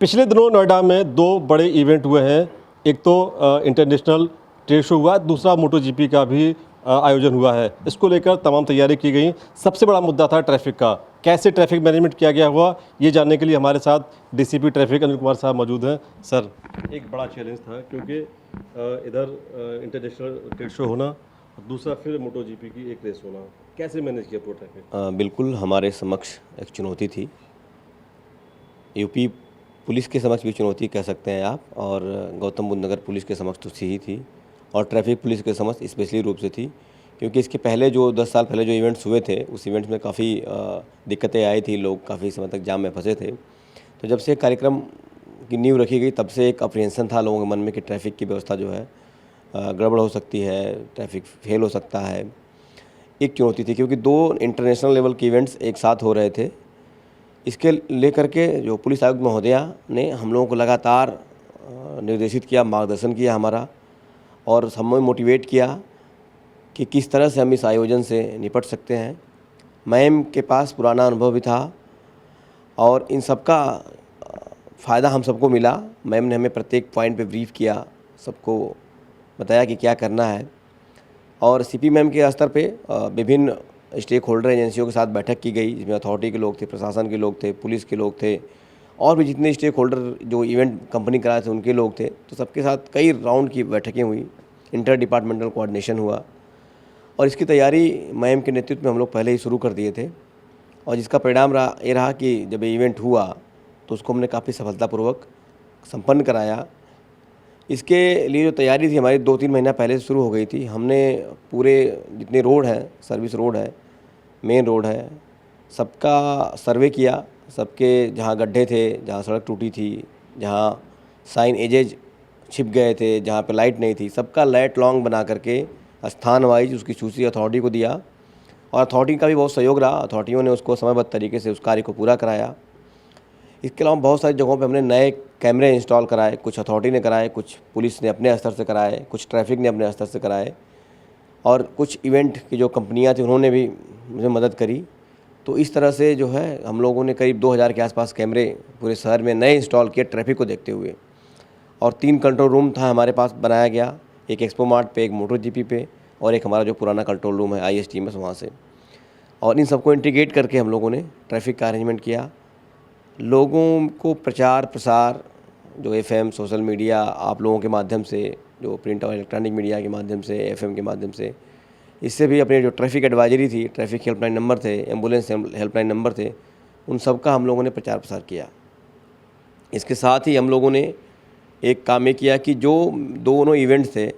पिछले दिनों नोएडा में दो बड़े इवेंट हुए हैं। एक तो इंटरनेशनल ट्रेड शो हुआ, दूसरा मोटो जीपी का भी आयोजन हुआ है। इसको लेकर तमाम तैयारी की गई। सबसे बड़ा मुद्दा था ट्रैफिक का। कैसे ट्रैफिक मैनेजमेंट किया गया हुआ, ये जानने के लिए हमारे साथ डीसीपी ट्रैफिक अनिल कुमार साहब मौजूद हैं। सर, एक बड़ा चैलेंज था क्योंकि इधर इंटरनेशनल ट्रेड शो होना, दूसरा फिर मोटो जीपी की एक रेस होना। कैसे मैनेज किया पूरा ट्रैफिक? बिल्कुल हमारे समक्ष एक चुनौती थी। यूपी पुलिस के समक्ष भी चुनौती कह सकते हैं आप, और गौतम बुद्ध नगर पुलिस के समक्ष तो ही थी, और ट्रैफिक पुलिस के समक्ष स्पेशली रूप से थी, क्योंकि इसके पहले जो 10 साल पहले जो इवेंट्स हुए थे उस इवेंट्स में काफ़ी दिक्कतें आई थी। लोग काफ़ी समय तक जाम में फंसे थे। तो जब से कार्यक्रम की नींव रखी गई तब से एक अप्रिहेंशन था लोगों के मन में कि ट्रैफिक की व्यवस्था जो है गड़बड़ हो सकती है, ट्रैफिक फेल हो सकता है। एक चुनौती थी क्योंकि दो इंटरनेशनल लेवल के इवेंट्स एक साथ हो रहे थे। इसके लेकर के जो पुलिस आयुक्त महोदया ने हम लोगों को लगातार निर्देशित किया, मार्गदर्शन किया हमारा, और हमें मोटिवेट किया कि किस तरह से हम इस आयोजन से निपट सकते हैं। मैम के पास पुराना अनुभव भी था और इन सब का फ़ायदा हम सबको मिला। मैम ने हमें प्रत्येक पॉइंट पे ब्रीफ किया, सबको बताया कि क्या करना है। और सीपी मैम के स्तर पे विभिन्न स्टेक होल्डर एजेंसियों के साथ बैठक की गई, जिसमें अथॉरिटी के लोग थे, प्रशासन के लोग थे, पुलिस के लोग थे, और भी जितने स्टेक होल्डर जो इवेंट कंपनी कराए थे उनके लोग थे। तो सबके साथ कई राउंड की बैठकें हुई, इंटर डिपार्टमेंटल कोऑर्डिनेशन हुआ, और इसकी तैयारी मैम के नेतृत्व में हम लोग पहले ही शुरू कर दिए थे। और जिसका परिणाम ये रहा कि जब ये इवेंट हुआ तो उसको हमने काफ़ी सफलतापूर्वक संपन्न कराया। इसके लिए जो तैयारी थी हमारी 2-3 महीना पहले से शुरू हो गई थी। हमने पूरे जितने रोड हैं, सर्विस रोड है, मेन रोड है, सबका सर्वे किया। सबके जहाँ गड्ढे थे, जहाँ सड़क टूटी थी, जहाँ साइन एजेज छिप गए थे, जहाँ पे लाइट नहीं थी, सबका लाइट लॉन्ग बना करके स्थान वाइज उसकी सूची अथॉरिटी को दिया, और अथॉरिटी का भी बहुत सहयोग रहा। अथॉरिटियों ने उसको समयबद्ध तरीके से उस कार्य को पूरा कराया। इसके अलावा बहुत सारी जगहों पे हमने नए कैमरे इंस्टॉल कराए, कुछ अथॉरिटी ने कराए, कुछ पुलिस ने अपने स्तर से कराए, कुछ ट्रैफिक ने अपने स्तर से कराए, और कुछ इवेंट की जो कंपनियां थी उन्होंने भी मुझे मदद करी। तो इस तरह से जो है हम लोगों ने करीब 2000 के आसपास कैमरे पूरे शहर में नए इंस्टॉल किए ट्रैफिक को देखते हुए। और 3 कंट्रोल रूम था हमारे पास बनाया गया, एक एक्सपो मार्ट पे, एक मोटर जीपी पे, और एक हमारा जो पुराना कंट्रोल रूम है ISTMS वहाँ से। और इन सबको इंटीग्रेट करके हम लोगों ने ट्रैफिक का अरेंजमेंट किया। लोगों को प्रचार प्रसार जो FM, सोशल मीडिया, आप लोगों के माध्यम से, जो प्रिंट और इलेक्ट्रॉनिक मीडिया के माध्यम से, FM के माध्यम से, इससे भी अपने जो ट्रैफिक एडवाइजरी थी, ट्रैफिक हेल्पलाइन नंबर थे, एम्बुलेंस हेल्पलाइन नंबर थे, उन सब का हम लोगों ने प्रचार प्रसार किया। इसके साथ ही हम लोगों ने एक काम ये किया कि जो दोनों इवेंट्स थे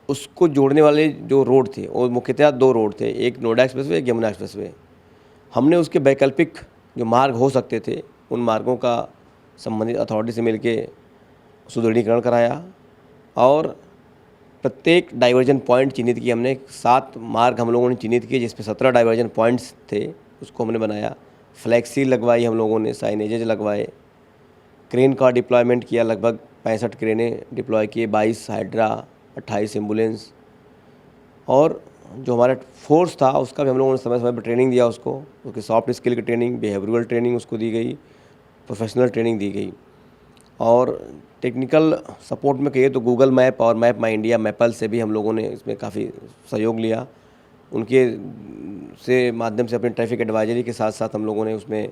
उसको जोड़ने वाले जो रोड थे, वो मुख्यतः 2 रोड थे, एक नोएडा एक्सप्रेसवे, एक यमुना एक्सप्रेसवे। हमने उसके वैकल्पिक जो मार्ग हो सकते थे उन मार्गों का संबंधित अथॉरिटी से मिलके सुदृढ़ीकरण कराया, और प्रत्येक डाइवर्जन पॉइंट चिन्हित किए हमने। 7 मार्ग हम लोगों ने चिन्हित किए, जिसमें 17 डाइवर्जन पॉइंट्स थे, उसको हमने बनाया। फ्लैक्सी लगवाई हम लोगों ने, साइनेजेज लगवाए, क्रेन का डिप्लॉयमेंट किया, लगभग 65 क्रेनें डिप्लॉय किए, 22 हाइड्रा, 28 एम्बुलेंस, और जो हमारा फोर्स था उसका भी हम लोगों ने समय समय पर ट्रेनिंग दिया उसको, उसके सॉफ्ट स्किल की ट्रेनिंग, बिहेवियरल ट्रेनिंग उसको दी गई, प्रोफेशनल ट्रेनिंग दी गई। और टेक्निकल सपोर्ट में कहिए तो गूगल मैप और मैप माई इंडिया, मैपल से भी हम लोगों ने इसमें काफ़ी सहयोग लिया। उनके से माध्यम से अपने ट्रैफिक एडवाइजरी के साथ साथ हम लोगों ने उसमें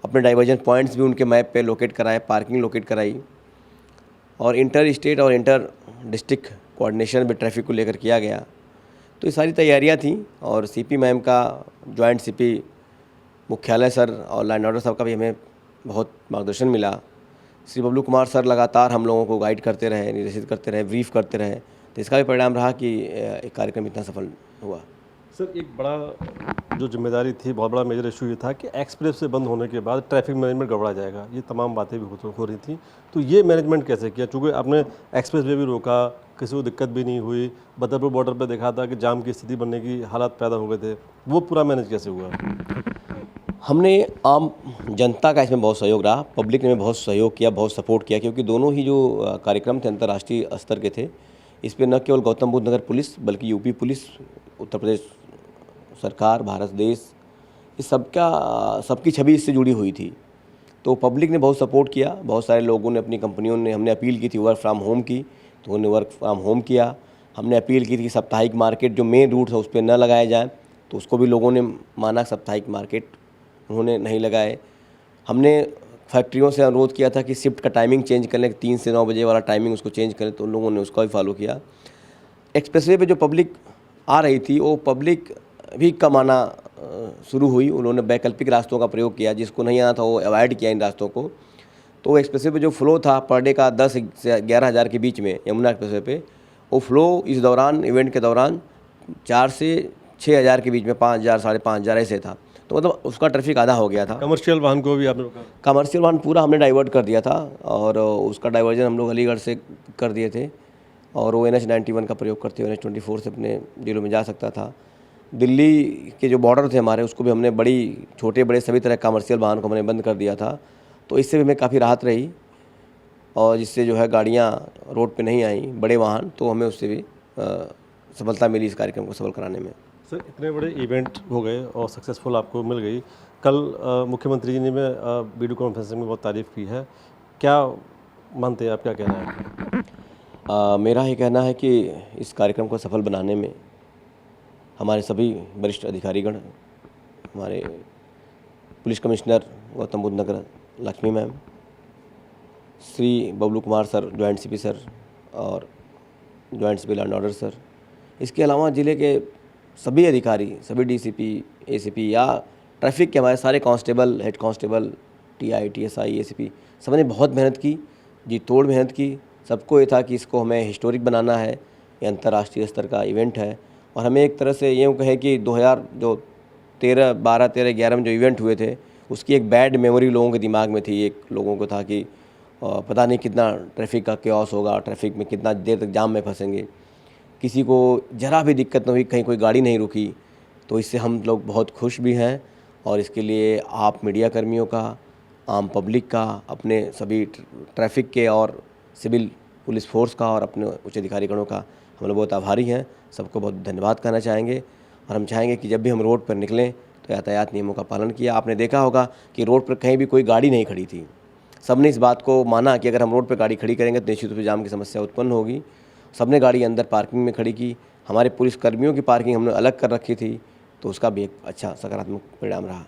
अपने डाइवर्जन पॉइंट्स भी उनके मैप पे लोकेट कराए, पार्किंग लोकेट कराई, और इंटर स्टेट और इंटर डिस्ट्रिक्ट कोऑर्डिनेशन भी ट्रैफिक को लेकर किया गया। तो ये सारी तैयारियां थी, और सीपी मैम का, जॉइंट सीपी मुख्यालय सर और लैंड ऑर्डर साहब का भी हमें बहुत मार्गदर्शन मिला। श्री बबलू कुमार सर लगातार हम लोगों को गाइड करते रहे, निर्देशित करते रहे, ब्रीफ करते रहे। तो इसका भी परिणाम रहा कि एक कार्यक्रम इतना सफल हुआ। सर, एक बड़ा जो जिम्मेदारी थी, बहुत बड़ा मेजर इशू ये था कि एक्सप्रेस से बंद होने के बाद ट्रैफिक मैनेजमेंट गड़बड़ा जाएगा। ये तमाम बातें भी हो रही थी। तो ये मैनेजमेंट कैसे किया? चूँकि आपने एक्सप्रेस वे भी रोका, किसी को दिक्कत भी नहीं हुई, बदरपुर बॉर्डर पर देखा था कि जाम की स्थिति बनने की हालात पैदा हो गए थे, वो पूरा मैनेज कैसे हुआ? हमने आम जनता का इसमें बहुत सहयोग रहा, पब्लिक ने बहुत सहयोग किया, बहुत सपोर्ट किया, क्योंकि दोनों ही जो कार्यक्रम थे अंतर्राष्ट्रीय स्तर के थे। इस पर न केवल गौतम बुद्ध नगर पुलिस बल्कि यूपी पुलिस, उत्तर प्रदेश सरकार, भारत देश, इस सबकी छवि इससे जुड़ी हुई थी। तो पब्लिक ने बहुत सपोर्ट किया, बहुत सारे लोगों ने, अपनी कंपनियों ने, हमने अपील की थी वर्क फ्रॉम होम की, तो उन्होंने वर्क फ्रॉम होम किया। हमने अपील की थी कि साप्ताहिक मार्केट जो मेन रूट है उस पर न लगाए जाए, तो उसको भी लोगों ने माना, साप्ताहिक मार्केट उन्होंने नहीं लगाए। हमने फैक्ट्रियों से अनुरोध किया था कि शिफ्ट का टाइमिंग चेंज कर लें, 3 से 9 बजे वाला टाइमिंग उसको चेंज करें, तो उन लोगों ने उसका भी फॉलो किया। एक्सप्रेसवे पे जो पब्लिक आ रही थी वो पब्लिक भी कम आना शुरू हुई। उन्होंने वैकल्पिक रास्तों का प्रयोग किया, जिसको नहीं आना था वो अवॉइड किया इन रास्तों को। तो एक्सप्रेसवे पे जो फ़्लो था पर डे का 10 से 11 हज़ार के बीच में यमुना एक्सप्रेसवे पे, वो फ़्लो इस दौरान, इवेंट के दौरान 4 से 6 हज़ार के बीच में, 5 हज़ार, 5.5 हज़ार ऐसे था। तो मतलब उसका ट्रैफिक आधा हो गया था। कमर्शियल वाहन को भी आपने रोका? कमर्शियल वाहन पूरा हमने डाइवर्ट कर दिया था, और उसका डाइवर्जन हम लोग अलीगढ़ से कर दिए थे, और वो NH 91 का प्रयोग करते हुए NH 24 से अपने जिलों में जा सकता था। दिल्ली के जो बॉर्डर थे हमारे, उसको भी हमने छोटे बड़े सभी तरह कमर्शियल वाहन को हमने बंद कर दिया था। तो इससे भी हमें काफ़ी राहत रही, और जिससे जो है गाड़ियाँ रोड पे नहीं आई, बड़े वाहन, तो हमें उससे भी सफलता मिली इस कार्यक्रम को सफल कराने में। सर, इतने बड़े इवेंट हो गए और सक्सेसफुल आपको मिल गई। कल मुख्यमंत्री जी ने वीडियो कॉन्फ्रेंसिंग में बहुत तारीफ़ की है, क्या मानते हैं आप, क्या कहना है? मेरा ये कहना है कि इस कार्यक्रम को सफल बनाने में हमारे सभी वरिष्ठ अधिकारीगण, हमारे police commissioner Gautam Buddh Nagar Lakshmi ma'am, Shri Bablu Kumar sir joint CP sir, और joint civil and order sir, इसके अलावा ज़िले के सभी अधिकारी, सभी DCP, ACP या ट्रैफिक के हमारे सारे constable, head constable, TI, TSI, ACP, सबने बहुत मेहनत की, जी तोड़ मेहनत की। सबको ये था कि इसको हमें हिस्टोरिक बनाना है, ये अंतर्राष्ट्रीय स्तर का इवेंट है, और हमें एक तरह से यूँ कहें कि 2013, 12, 13, 11 में जो इवेंट हुए थे, उसकी एक बैड मेमोरी लोगों के दिमाग में थी। एक लोगों को था कि पता नहीं कितना ट्रैफिक का क्योस होगा, ट्रैफिक में कितना देर तक जाम में फंसेंगे, किसी को ज़रा भी दिक्कत न हुई, कहीं कोई गाड़ी नहीं रुकी। तो इससे हम लोग बहुत खुश भी हैं, और इसके लिए आप मीडिया कर्मियों का, आम पब्लिक का, अपने सभी ट्रैफिक के और सिविल पुलिस फोर्स का, और अपने उच्च अधिकारीगणों का हम लोग बहुत आभारी हैं। सबको बहुत धन्यवाद कहना चाहेंगे, और हम चाहेंगे कि जब भी हम रोड पर निकलें तो यातायात नियमों का पालन किया। आपने देखा होगा कि रोड पर कहीं भी कोई गाड़ी नहीं खड़ी थी। सबने इस बात को माना कि अगर हम रोड पर गाड़ी खड़ी करेंगे तो निश्चित रूप से जाम की समस्या उत्पन्न होगी। सबने गाड़ी अंदर पार्किंग में खड़ी की। हमारे पुलिस कर्मियों की पार्किंग हमने अलग कर रखी थी, तो उसका भी एक अच्छा सकारात्मक परिणाम रहा।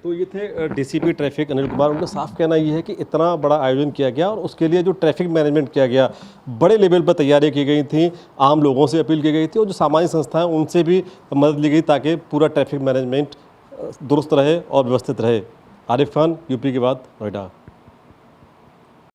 तो ये थे DCP ट्रैफिक अनिल कुमार। उनका साफ कहना ये है कि इतना बड़ा आयोजन किया गया और उसके लिए जो ट्रैफिक मैनेजमेंट किया गया, बड़े लेवल पर तैयारी की गई थी, आम लोगों से अपील की गई थी, और जो सामाजिक संस्थाएं उनसे भी मदद ली गई ताकि पूरा ट्रैफिक मैनेजमेंट दुरुस्त रहे और व्यवस्थित रहे। आरिफ खान, UP की बात, नोएडा।